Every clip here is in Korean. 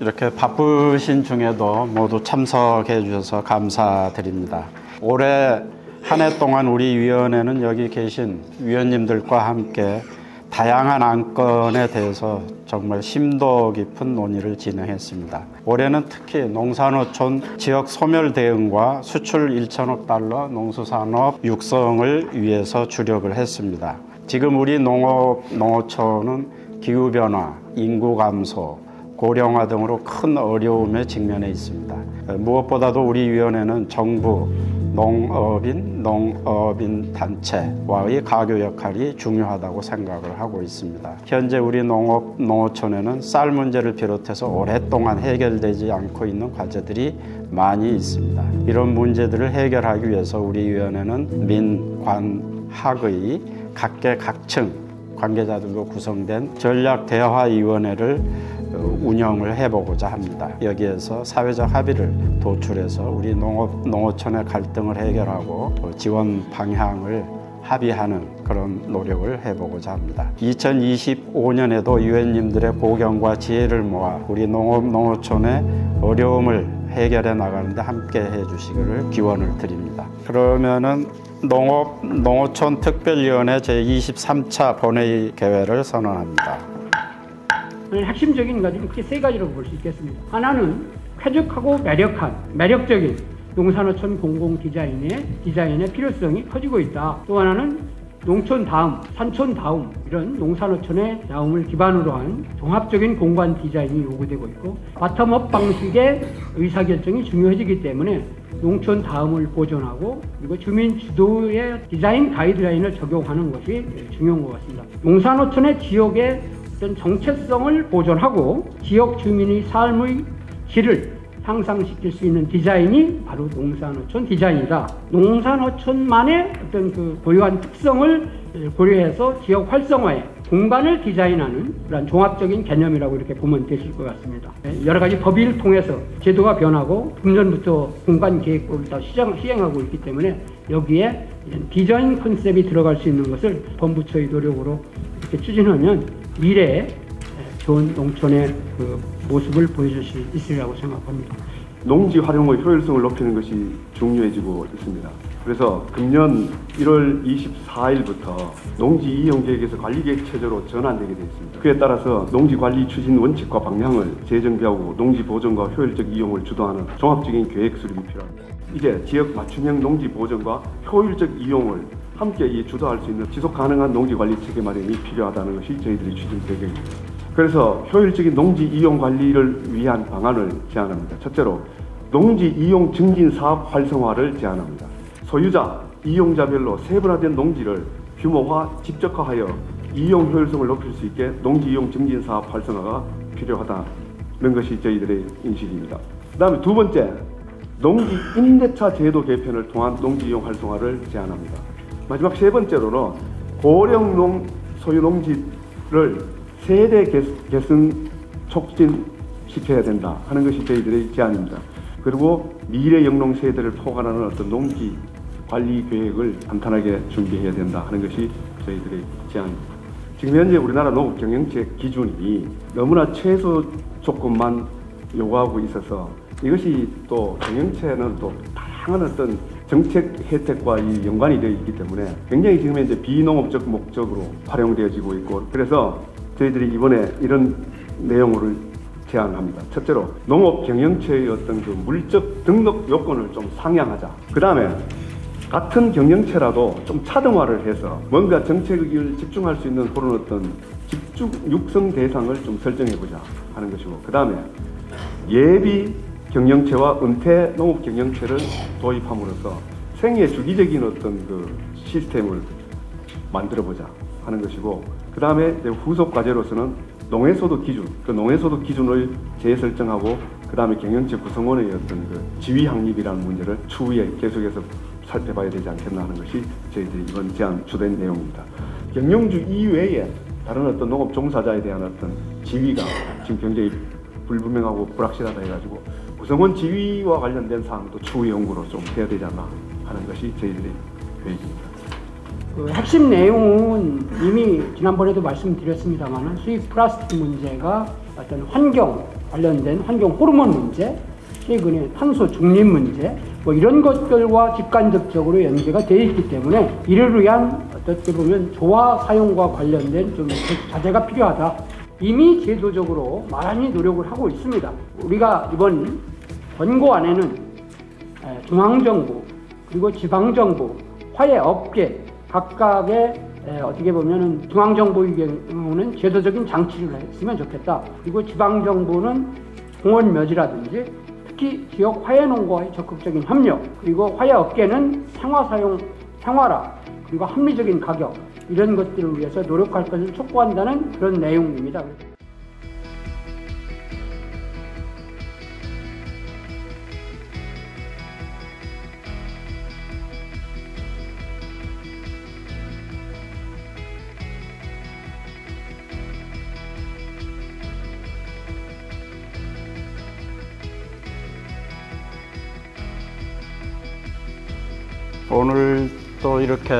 이렇게 바쁘신 중에도 모두 참석해 주셔서 감사드립니다. 올해 한 해 동안 우리 위원회는 여기 계신 위원님들과 함께 다양한 안건에 대해서 정말 심도 깊은 논의를 진행했습니다. 올해는 특히 농산어촌 지역 소멸 대응과 수출 1천억 달러 농수산업 육성을 위해서 주력을 했습니다. 지금 우리 농어촌은 기후변화, 인구 감소, 고령화 등으로 큰 어려움에 직면해 있습니다. 무엇보다도 우리 위원회는 정부, 농업인 단체와의 가교 역할이 중요하다고 생각을 하고 있습니다. 현재 우리 농어촌에는 쌀 문제를 비롯해서 오랫동안 해결되지 않고 있는 과제들이 많이 있습니다. 이런 문제들을 해결하기 위해서 우리 위원회는 민, 관, 학의 각계각층 관계자들로 구성된 전략대화위원회를 운영을 해보고자 합니다. 여기에서 사회적 합의를 도출해서 우리 농어촌의 갈등을 해결하고 지원 방향을 합의하는 그런 노력을 해보고자 합니다. 2025년에도 위원님들의 고견과 지혜를 모아 우리 농어촌의 어려움을 해결해 나가는데 함께 해주시기를 기원을 드립니다. 그러면은 농어촌 특별위원회 제23차 본회의 개회를 선언합니다. 핵심적인 것은 크게 세 가지로 볼 수 있겠습니다. 하나는 쾌적하고 매력적인 농산어촌 공공 디자인의 필요성이 커지고 있다. 또 하나는 농촌 다음, 산촌 다음 이런 농산어촌의 다음을 기반으로 한 종합적인 공간 디자인이 요구되고 있고 바텀업 방식의 의사결정이 중요해지기 때문에 농촌 다음을 보존하고 그리고 주민 주도의 디자인 가이드라인을 적용하는 것이 중요한 것 같습니다. 농산어촌의 지역의 어떤 정체성을 보존하고 지역 주민의 삶의 질을 향상시킬 수 있는 디자인이 바로 농산어촌 디자인이다. 농산어촌만의 어떤 그 고유한 특성을 고려해서 지역 활성화에 공간을 디자인하는 그런 종합적인 개념이라고 이렇게 보면 되실 것 같습니다. 여러 가지 법의를 통해서 제도가 변하고 금년부터 공간 계획법을 다 시행하고 있기 때문에 여기에 디자인 컨셉이 들어갈 수 있는 것을 본부처의 노력으로 이렇게 추진하면 미래에 좋은 농촌의 그 모습을 보여줄 수 있으리라고 생각합니다. 농지 활용의 효율성을 높이는 것이 중요해지고 있습니다. 그래서 금년 1월 24일부터 농지 이용 계획에서 관리 계획 체제로 전환되게 되어 있습니다. 그에 따라서 농지 관리 추진 원칙과 방향을 재정비하고 농지 보존과 효율적 이용을 주도하는 종합적인 계획 수립이 필요합니다. 이제 지역 맞춤형 농지 보존과 효율적 이용을 함께 주도할 수 있는 지속 가능한 농지 관리 체계 마련이 필요하다는 것이 저희들의 추진 계획입니다. 그래서 효율적인 농지 이용 관리를 위한 방안을 제안합니다. 첫째로 농지 이용 증진 사업 활성화를 제안합니다. 소유자, 이용자별로 세분화된 농지를 규모화, 집적화하여 이용 효율성을 높일 수 있게 농지 이용 증진 사업 활성화가 필요하다는 것이 저희들의 인식입니다. 그 다음에 두 번째, 농지 임대차 제도 개편을 통한 농지 이용 활성화를 제안합니다. 마지막 세 번째로는 고령 소유 농지를 세대 계승 촉진시켜야 된다 하는 것이 저희들의 제안입니다. 그리고 미래 영농 세대를 포괄하는 어떤 농지 관리 계획을 탄탄하게 준비해야 된다 하는 것이 저희들의 제안입니다. 지금 현재 우리나라 농업 경영책 기준이 너무나 최소 조건만 요구하고 있어서 이것이 또 경영체는 또 다양한 어떤 정책 혜택과 연관이 되어 있기 때문에 굉장히 지금 현재 비농업적 목적으로 활용되어지고 있고 그래서 저희들이 이번에 이런 내용을 제안합니다. 첫째로 농업 경영체의 어떤 그 물적 등록 요건을 좀 상향하자. 그 다음에 같은 경영체라도 좀 차등화를 해서 뭔가 정책을 집중할 수 있는 그런 어떤 집중 육성 대상을 좀 설정해보자 하는 것이고 그 다음에 예비 경영체와 은퇴 농업 경영체를 도입함으로써 생애 주기적인 어떤 그 시스템을 만들어보자 하는 것이고 그 다음에 후속 과제로서는 농해소득 기준, 그 농해소득 기준을 재설정하고 그 다음에 경영체 구성원의 어떤 그 지위 확립이라는 문제를 추후에 계속해서 살펴봐야 되지 않겠나 하는 것이 저희들이 이번 제안 주된 내용입니다. 경영주 이외에 다른 어떤 농업 종사자에 대한 어떤 지위가 지금 굉장히 불분명하고 불확실하다 해가지고 구성원 지위와 관련된 사항도 추후 연구로 좀 해야 되지 않나 하는 것이 저희들의 계획입니다. 그 핵심 내용은 이미 지난번에도 말씀드렸습니다만 수입 플라스틱 문제가 어떤 환경 관련된 환경 호르몬 문제, 최근에 탄소 중립 문제, 뭐 이런 것들과 직간접적으로 연계가 되어 있기 때문에 이를 위한 어떻게 보면 조화 사용과 관련된 좀 자제가 필요하다. 이미 제도적으로 많이 노력을 하고 있습니다. 우리가 이번 권고안에는 중앙정부 그리고 지방정부, 화해업계 각각의 어떻게 보면은 중앙정부의 경우는 제도적인 장치를 했으면 좋겠다. 그리고 지방정부는 공원 묘지라든지 특히 지역 화해농가와의 적극적인 협력, 그리고 화해업계는 생화사용, 생활화, 그리고 합리적인 가격 이런 것들을 위해서 노력할 것을 촉구한다는 그런 내용입니다. 오늘 또 이렇게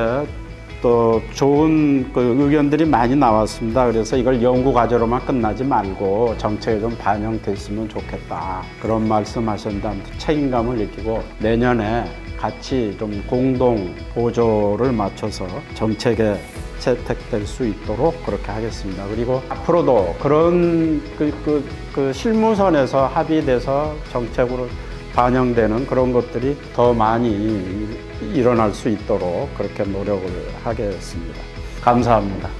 또 좋은 의견들이 많이 나왔습니다. 그래서 이걸 연구 과제로만 끝나지 말고 정책에 좀 반영됐으면 좋겠다. 그런 말씀하셨는데 아무튼 책임감을 느끼고 내년에 같이 좀 공동 보조를 맞춰서 정책에 채택될 수 있도록 그렇게 하겠습니다. 그리고 앞으로도 그런 실무선에서 합의돼서 정책으로 반영되는 그런 것들이 더 많이 일어날 수 있도록 그렇게 노력을 하겠습니다. 감사합니다.